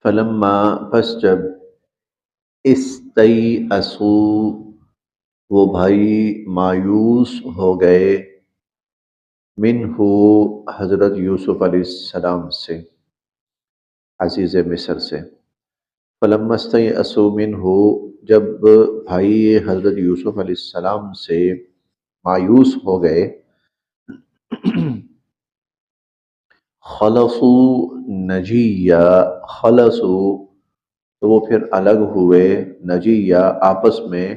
فلما پس جب استیئسو وہ بھائی مایوس ہو گئے منہ حضرت یوسف علیہ السلام سے، عزیز مصر سے۔ فلما استیئسوا منہ جب بھائی حضرت یوسف علیہ السلام سے مایوس ہو گئے، خلصوا نجیہ، خلصوا تو وہ پھر الگ ہوئے، نجیہ آپس میں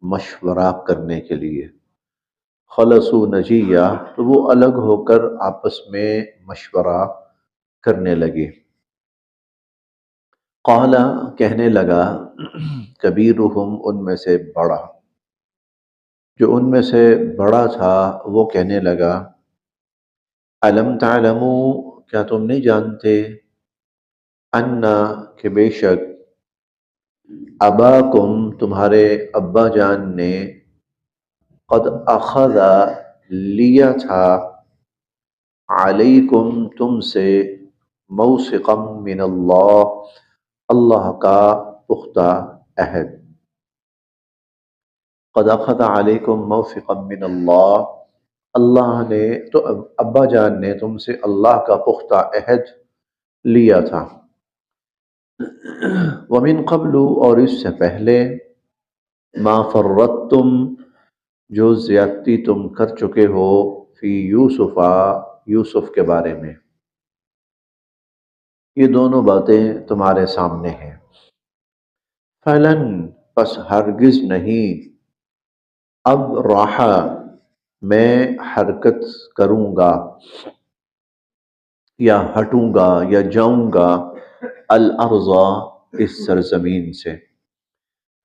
مشورہ کرنے کے لیے، خلصوا نجیہ تو وہ الگ ہو کر آپس میں مشورہ کرنے لگے۔ قال کہنے لگا کبیرہم ان میں سے بڑا، جو ان میں سے بڑا تھا وہ کہنے لگا الم تعلموا کیا تم نہیں جانتے انا کہ بے شک اباکم تمہارے ابا جان نے قد اخذ لیا تھا علیکم تم سے موثقا من اللہ اللہ کا پختہ عہد، قد اخذ علیکم موثقا من اللہ اللہ نے تو ابا جان نے تم سے اللہ کا پختہ عہد لیا تھا، ومن قبل اور اس سے پہلے ما فرطتم جو زیادتی تم کر چکے ہو فی یوسف یوسف کے بارے میں، یہ دونوں باتیں تمہارے سامنے ہیں۔ فلن پس ہرگز نہیں اب راحہ میں حرکت کروں گا یا ہٹوں گا یا جاؤں گا الارض اس سرزمین سے،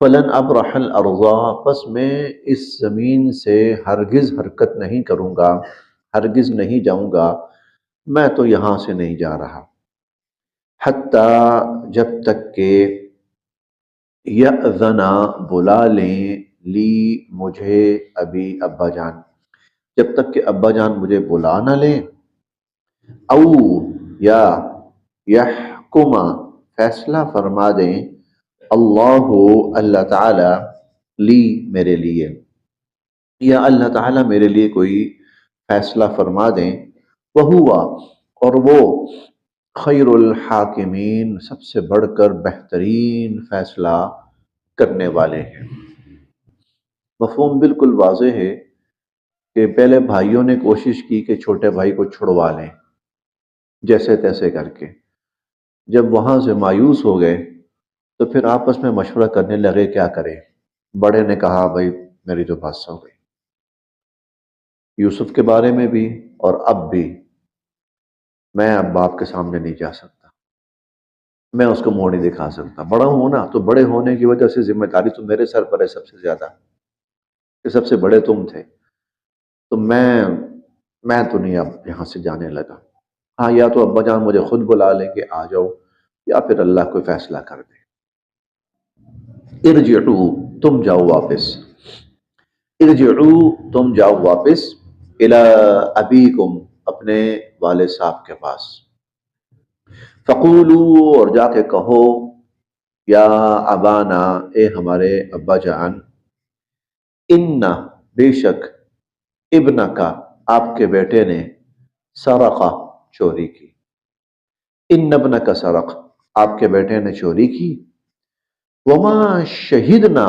فلن ابرح الارض پس میں اس زمین سے ہرگز حرکت نہیں کروں گا، ہرگز نہیں جاؤں گا، میں تو یہاں سے نہیں جا رہا، حتیٰ جب تک کہ یأذن بلا لیں لی مجھے ابی ابا جان، جب تک کہ ابا جان مجھے بلا نہ لیں، او یا یحکم فیصلہ فرما دیں اللہ اللہ تعالی لی میرے لیے، یا اللہ تعالی میرے لیے کوئی فیصلہ فرما دیں، وہوا اور وہ خیر الحاکمین سب سے بڑھ کر بہترین فیصلہ کرنے والے ہیں۔ مفہوم بالکل واضح ہے کہ پہلے بھائیوں نے کوشش کی کہ چھوٹے بھائی کو چھڑوا لیں جیسے تیسے کر کے، جب وہاں سے مایوس ہو گئے تو پھر آپس میں مشورہ کرنے لگے کیا کریں۔ بڑے نے کہا بھائی میری تو بس ہو گئی، یوسف کے بارے میں بھی اور اب بھی میں اب باپ کے سامنے نہیں جا سکتا، میں اس کو منہ نہیں دکھا سکتا، بڑا ہوں نا تو بڑے ہونے کی وجہ سے ذمہ داری تو میرے سر پر ہے سب سے زیادہ، کہ سب سے بڑے تم تھے، تو میں تو نہیں اب یہاں سے جانے لگا، ہاں یا تو ابا جان مجھے خود بلا لیں کہ آ جاؤ، یا پھر اللہ کوئی فیصلہ کر دے۔ ارجعوا تم جاؤ واپس، ارجعوا تم جاؤ واپس الی ابیکم اپنے والد صاحب کے پاس، فقولوا اور جا کے کہو یا ابانا اے ہمارے ابا جان، ان بے شک ابن کا آپ کے بیٹے نے سرقہ چوری کی، ان ابن کا سرق آپ کے بیٹے نے چوری کی، وما شہدنا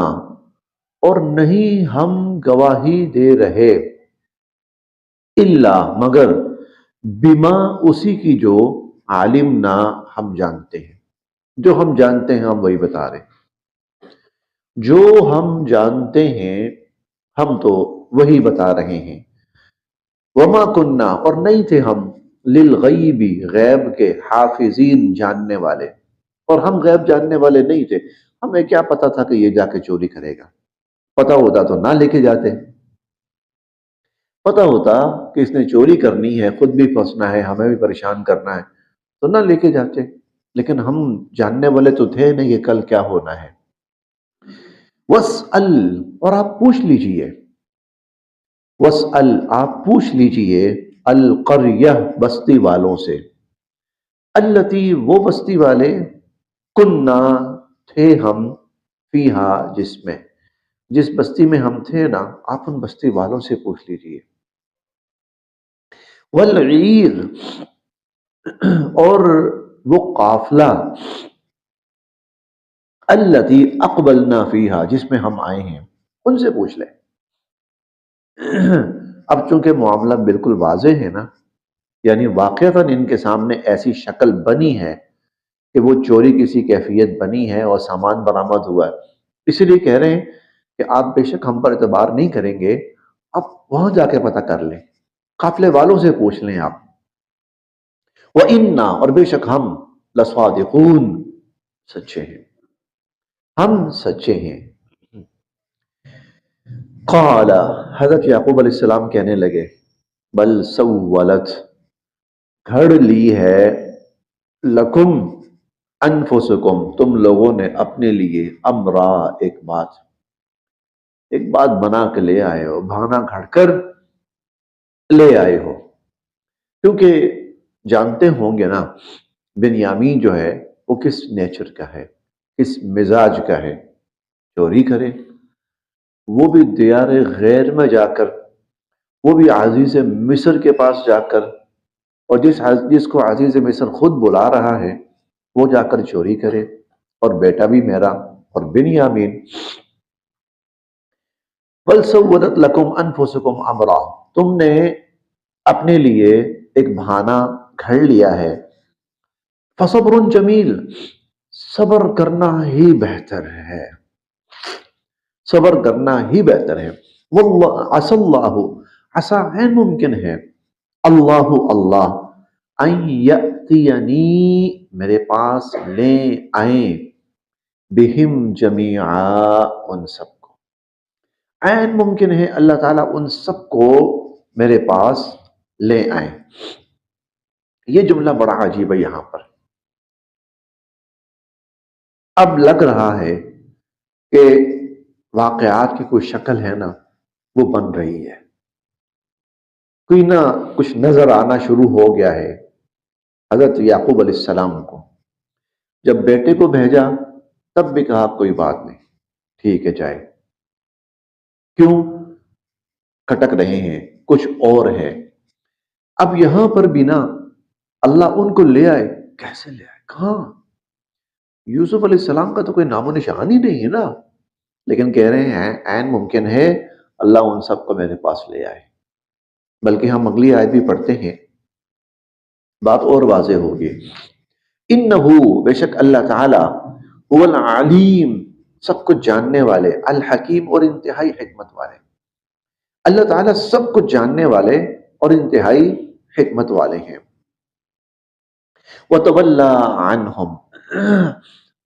اور نہیں ہم گواہی دے رہے، الا مگر بما اسی کی جو عالمنا ہم جانتے ہیں، جو ہم جانتے ہیں ہم وہی بتا رہے ہیں، جو ہم جانتے ہیں ہم تو وہی بتا رہے ہیں، وما کننا اور نہیں تھے ہم للغیب غیب کے حافظین جاننے والے، اور ہم غیب جاننے والے نہیں تھے، ہمیں کیا پتا تھا کہ یہ جا کے چوری کرے گا، پتا ہوتا تو نہ لے کے جاتے، پتا ہوتا کہ اس نے چوری کرنی ہے، خود بھی پھنسنا ہے ہمیں بھی پریشان کرنا ہے تو نہ لے کے جاتے، لیکن ہم جاننے والے تو تھے نہیں کہ کل کیا ہونا ہے۔ وَاسْأَلْ اور آپ پوچھ لیجئے، وَاسْأَلْ آپ پوچھ لیجئے القریہ بستی والوں سے، التی وہ بستی والے کننا تھے ہم فیہا جس میں، جس بستی میں ہم تھے نا، آپ ان بستی والوں سے پوچھ لیجئے. والعیر، اور وہ قافلہ، التی اقبلنا فیہا جس میں ہم آئے ہیں، ان سے پوچھ لیں. اب چونکہ معاملہ بالکل واضح ہے نا، یعنی واقعتاً ان کے سامنے ایسی شکل بنی ہے کہ وہ چوری کسی کیفیت بنی ہے اور سامان برآمد ہوا ہے، اسی لیے کہہ رہے ہیں کہ آپ بے شک ہم پر اعتبار نہیں کریں گے، آپ وہاں جا کے پتہ کر لیں، قافلے والوں سے پوچھ لیں آپ. وَإِنَّا، اور بے شک ہم، لَصَادِقُونَ، سچے ہیں، ہم سچے ہیں. قال، حضرت یعقوب علیہ السلام کہنے لگے، بل سولت، گھڑ لی ہے، لکم، انفسکم، تم لوگوں نے اپنے لیے، امرا، ایک بات بنا کے لے آئے ہو، بہانہ گھڑ کر لے آئے ہو. کیونکہ جانتے ہوں گے نا بنیامین جو ہے وہ کس نیچر کا ہے، کس مزاج کا ہے. چوری کرے، وہ بھی دیار غیر میں جا کر، وہ بھی عزیز مصر کے پاس جا کر، اور جس کو عزیز مصر خود بلا رہا ہے وہ جا کر چوری کرے، اور بیٹا بھی میرا، اور بنیامین. بل سولت لکم انفسکم امرا، تم نے اپنے لیے ایک بہانہ گھڑ لیا ہے. فصبر جمیل، صبر کرنا ہی بہتر ہے، صبر کرنا ہی بہتر ہے. واللہ عسى اللہ، عسا ہے ممکن ہے، اللہ اللہ، ان یأتینی، میرے پاس لے آئیں، بہم جمیعا، ان سب کو. عین ممکن ہے اللہ تعالیٰ ان سب کو میرے پاس لے آئیں. یہ جملہ بڑا عجیب ہے. یہاں پر اب لگ رہا ہے کہ واقعات کی کوئی شکل ہے نا وہ بن رہی ہے، کوئی نہ کچھ نظر آنا شروع ہو گیا ہے. حضرت یعقوب علیہ السلام کو جب بیٹے کو بھیجا تب بھی کہا کوئی بات نہیں، ٹھیک ہے جائے. کیوں کھٹک رہے ہیں، کچھ اور ہے. اب یہاں پر بھی نا اللہ ان کو لے آئے، کیسے لے آئے، کہاں؟ یوسف علیہ السلام کا تو کوئی نام و نشان ہی نہیں ہے نا، لیکن کہہ رہے ہیں عین ممکن ہے اللہ ان سب کو میرے پاس لے آئے. بلکہ ہم اگلی آیت بھی پڑھتے ہیں، بات اور واضح ہوگی. انہو، بے شک اللہ تعالی، هو العلیم، سب کچھ جاننے والے، الحکیم، اور انتہائی حکمت والے. اللہ تعالیٰ سب کچھ جاننے والے اور انتہائی حکمت والے ہیں. وَتَوَلَّى عَنْهُمْ،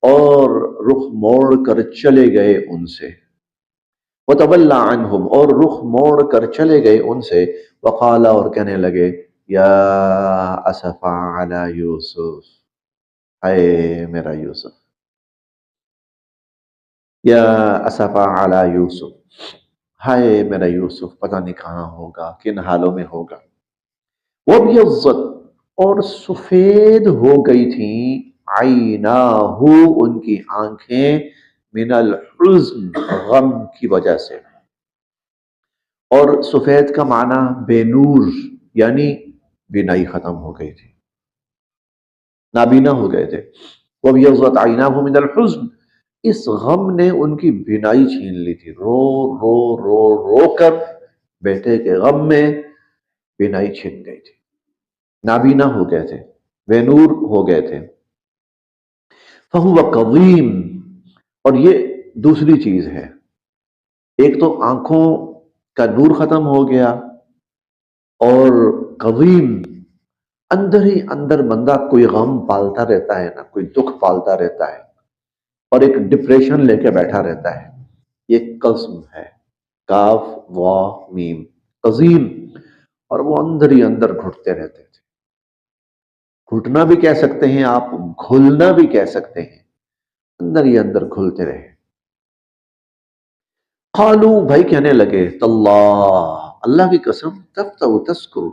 اور رخ موڑ کر چلے گئے ان سے. وَتَوَلَّى عَنْهُمْ، اور رخ موڑ کر چلے گئے ان سے. وَقَالَ، اور کہنے لگے، یا اسفا علی یوسف، اے میرا یوسف، یا اسفا علی یوسف، ہائے میرا یوسف، پتہ نہیں کہاں ہوگا، کن حالوں میں ہوگا. وَابْيَضَّتْ، اور سفید ہو گئی تھیں، عَيْنَاهُ، ان کی آنکھیں، من الحزن، غم کی وجہ سے. اور سفید کا معنی بے نور، یعنی بینائی ختم ہو گئی تھی، نابینا ہو گئے تھے. وَابْيَضَّتْ عَيْنَاهُ مِنَ الْحُزْنِ، اس غم نے ان کی بینائی چھین لی تھی. رو رو رو رو کر بیٹے کے غم میں بینائی چھن گئی تھی، نابینا ہو گئے تھے، بے نور ہو گئے تھے. فَهُوَ قَضِيمٌ، اور یہ دوسری چیز ہے. ایک تو آنکھوں کا نور ختم ہو گیا، اور قضیم، اندر ہی اندر بندہ کوئی غم پالتا رہتا ہے نا، کوئی دکھ پالتا رہتا ہے، اور ایک ڈپریشن لے کے بیٹھا رہتا ہے. یہ قسم ہے، کاف وا میم، قزیم. اور وہ اندر ہی اندر گھٹتے رہتے تھے. گھٹنا بھی کہہ سکتے ہیں آپ، گھلنا بھی کہہ سکتے ہیں، اندر ہی اندر گھلتے رہے. قالو، بھائی کہنے لگے، تاللہ، اللہ کی قسم، تفتح تذکر،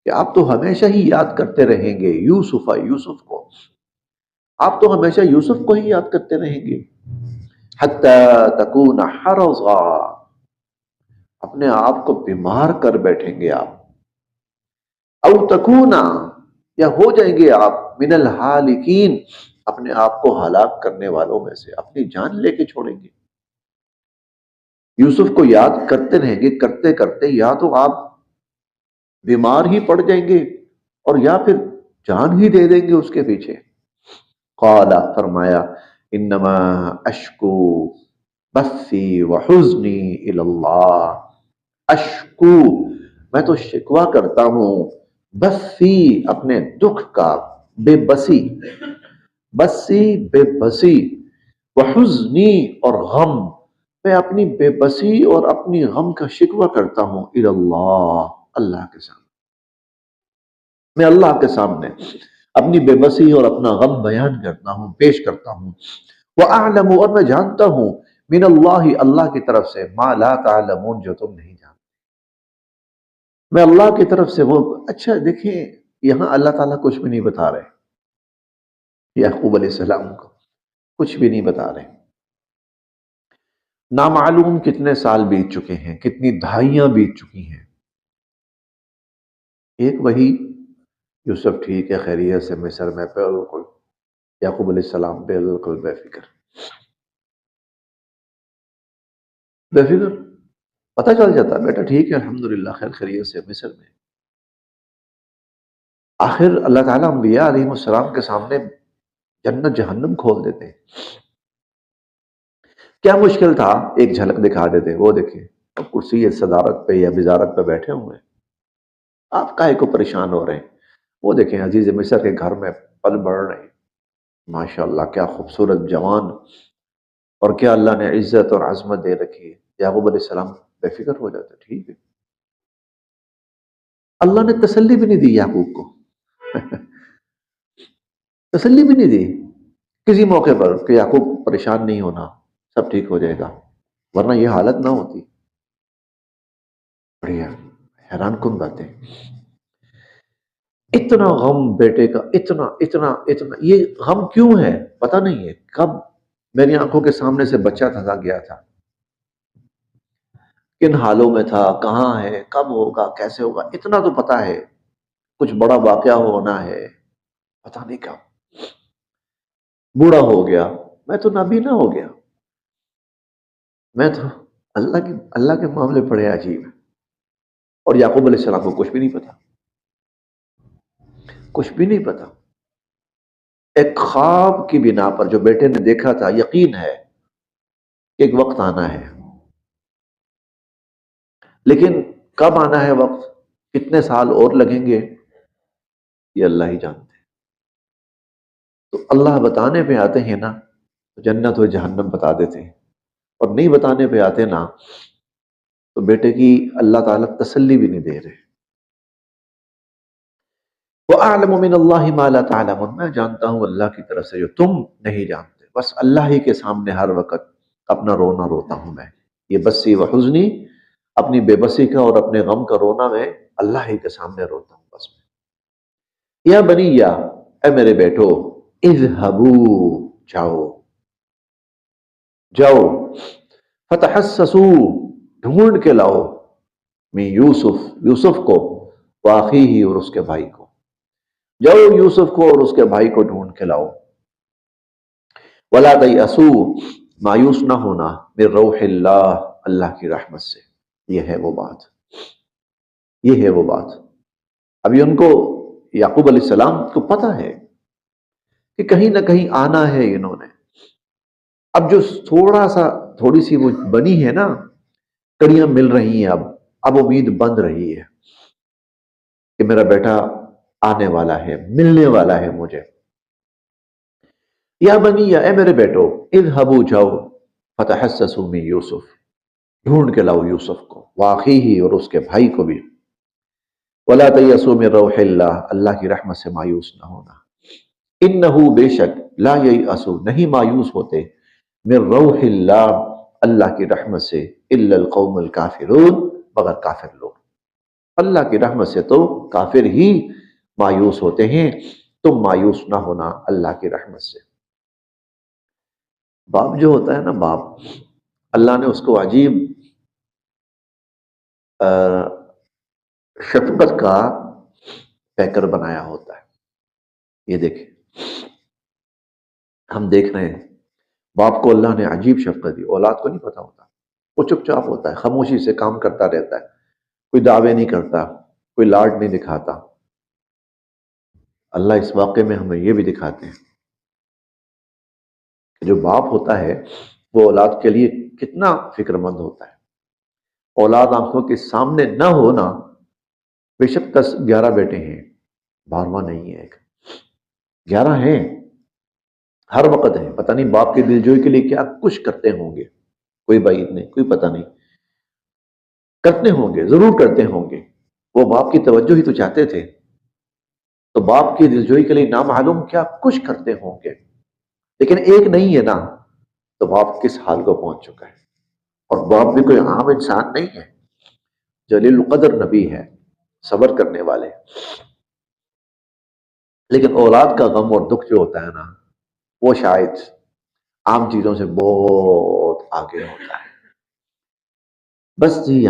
کہ آپ تو ہمیشہ ہی یاد کرتے رہیں گے، یوسف، یوسف کو، آپ تو ہمیشہ یوسف کو ہی یاد کرتے رہیں گے. حتی تکون حرضا، اپنے آپ کو بیمار کر بیٹھیں گے آپ. او تکونا، یا ہو جائیں گے آپ من الحالکین، اپنے آپ کو ہلاک کرنے والوں میں سے، اپنی جان لے کے چھوڑیں گے. یوسف کو یاد کرتے رہیں گے، کرتے کرتے یا تو آپ بیمار ہی پڑ جائیں گے اور یا پھر جان ہی دے دیں گے اس کے پیچھے. قال، فرمایا، انما اشکو بثی وحزنی الی اللہ. اشکو، میں تو شکوہ کرتا ہوں، بثی، اپنے دکھ کا، بے بسی، بسی بے بسی، وحزنی، اور غم، میں اپنی بے بسی اور اپنی غم کا شکوہ کرتا ہوں الی اللہ، اللہ کے سامنے. میں اللہ کے سامنے اپنی بے بسی اور اپنا غم بیان کرتا ہوں، پیش کرتا ہوں. وَأَعْلَمُ، اور میں جانتا ہوں، من اللہ، اللہ کی طرف سے، ما لا تعلمون، جو تم نہیں جانتے. میں اللہ کی طرف سے وہ. اچھا دیکھیں، یہاں اللہ تعالیٰ کچھ بھی نہیں بتا رہے یعقوب علیہ السلام کو، کچھ بھی نہیں بتا رہے. نامعلوم کتنے سال بیت چکے ہیں، کتنی دہائیاں بیت چکی ہیں. ایک وہی، یوسف ٹھیک ہے، خیریت سے مصر میں، بالکل. یعقوب علیہ السلام بالکل بے فکر، بے فکر. پتہ چل جاتا بیٹا ٹھیک ہے، الحمدللہ، خیر خیریت سے مصر میں. آخر اللہ تعالیٰ انبیاء علیہ السلام کے سامنے جنت جہنم کھول دیتے ہیں. کیا مشکل تھا، ایک جھلک دکھا دیتے. وہ دیکھیں اب کرسی صدارت پہ یا وزارت پہ بیٹھے ہوئے ہیں، آپ کاہے کو پریشان ہو رہے ہیں. وہ دیکھیں عزیز مصر کے گھر میں پل بڑھ رہے ہیں. ماشاءاللہ کیا خوبصورت جوان، اور کیا اللہ نے عزت اور عظمت دے رکھی ہے. یعقوب علیہ السلام بے فکر ہو جاتے. ٹھیک ہے. اللہ نے تسلی بھی نہیں دی یعقوب کو تسلی بھی نہیں دی کسی موقع پر کہ یعقوب پریشان نہیں ہونا، سب ٹھیک ہو جائے گا، ورنہ یہ حالت نہ ہوتی. بڑھیا، حیران کن باتیں. اتنا غم بیٹے کا، اتنا اتنا اتنا. یہ غم کیوں ہے پتہ نہیں ہے. کب میری آنکھوں کے سامنے سے بچہ تھا گیا تھا، کن حالوں میں تھا، کہاں ہے، کب ہوگا، کیسے ہوگا، اتنا تو پتہ ہے. کچھ بڑا واقعہ ہونا ہے، پتہ نہیں کب. بوڑھا ہو گیا، میں تو نابینا ہو گیا. میں تو، اللہ کے معاملے بڑے عجیب ہیں. اور یعقوب علیہ السلام کو کچھ بھی نہیں پتا، کچھ بھی نہیں پتا. ایک خواب کی بنا پر جو بیٹے نے دیکھا تھا، یقین ہے کہ ایک وقت آنا ہے، لیکن کب آنا ہے وقت، کتنے سال اور لگیں گے، یہ اللہ ہی جانتے ہیں. تو اللہ بتانے پہ آتے ہیں نا تو جنت و جہنم بتا دیتے ہیں، اور نہیں بتانے پہ آتے نا تو بیٹے کی اللہ تعالیٰ تسلی بھی نہیں دے رہے. وَأَعْلَمُ مِنَ اللَّهِ مَا لَا تَعْلَمُونَ، میں جانتا ہوں اللہ کی طرف سے جو تم نہیں جانتے. بس اللہ ہی کے سامنے ہر وقت اپنا رونا روتا ہوں میں. یہ بسی و حزنی، اپنی بے بسی کا اور اپنے غم کا رونا میں اللہ ہی کے سامنے روتا ہوں بس. یا بنی، یا اے میرے بیٹو، اذهبوا، جاؤ، جاؤ، فتحسسوا، ڈھونڈ کے لاؤ، من یوسف، یوسف کو، واخیہ، اور اس کے بھائی کو. جاؤ یوسف کو اور اس کے بھائی کو ڈھونڈ کے لاؤ. ولا تیأسوا، مایوس نہ ہونا، من روح اللہ، اللہ کی رحمت سے. یہ ہے وہ بات، یہ ہے وہ بات. ابھی ان کو، یعقوب علیہ السلام کو پتہ ہے کہ کہیں نہ کہیں آنا ہے انہوں نے. اب جو تھوڑی سی وہ بنی ہے نا، کڑیاں مل رہی ہیں. اب امید بند رہی ہے کہ میرا بیٹا آنے والا ہے، ملنے والا ہے مجھے. یا بنی، یا اے میرے بیٹو، اذهبوا، جاؤ، فتحسسوا من یوسف، ڈھونڈ کے لاؤ یوسف کو، واخیہ، اور اس کے بھائی کو بھی. ولا تیأسوا من روح اللہ، اللہ کی رحمت سے مایوس نہ ہونا. انہ، بے شک، لا ییأس، نہیں مایوس ہوتے، من روح اللہ، اللہ کی رحمت سے، الا القوم الکافرون، مگر کافر لوگ. اللہ کی رحمت سے تو کافر ہی مایوس ہوتے ہیں، تم مایوس نہ ہونا اللہ کی رحمت سے. باپ جو ہوتا ہے نا، باپ، اللہ نے اس کو عجیب شفقت کا پیکر بنایا ہوتا ہے۔ یہ دیکھیں، ہم دیکھ رہے ہیں باپ کو اللہ نے عجیب شفقت دی، اولاد کو نہیں پتا ہوتا، وہ چپ چاپ ہوتا ہے، خاموشی سے کام کرتا رہتا ہے، کوئی دعوے نہیں کرتا، کوئی لاڈ نہیں دکھاتا۔ اللہ اس واقعے میں ہمیں یہ بھی دکھاتے ہیں کہ جو باپ ہوتا ہے وہ اولاد کے لیے کتنا فکر مند ہوتا ہے۔ اولاد آنکھوں کے سامنے نہ ہونا، بے شک 10 11 بیٹے ہیں، 12واں نہیں ہے، ایک 11 ہیں، ہر وقت ہیں، پتہ نہیں باپ کی دلجوئی کے لیے کیا کچھ کرتے ہوں گے، کوئی بعید نہیں، کوئی پتہ نہیں، کرتے ہوں گے، ضرور کرتے ہوں گے۔ وہ باپ کی توجہ ہی تو چاہتے تھے، تو باپ کی دلجوئی کے لیے نامعلوم کیا کچھ کرتے ہوں گے، لیکن ایک نہیں ہے نا، تو باپ کس حال کو پہنچ چکا ہے۔ اور باپ بھی کوئی عام انسان نہیں ہے، جلیل القدر نبی ہے، صبر کرنے والے۔ لیکن اولاد کا غم اور دکھ جو ہوتا ہے نا، وہ شاید عام چیزوں سے بہت آگے ہوتا ہے۔ بس جی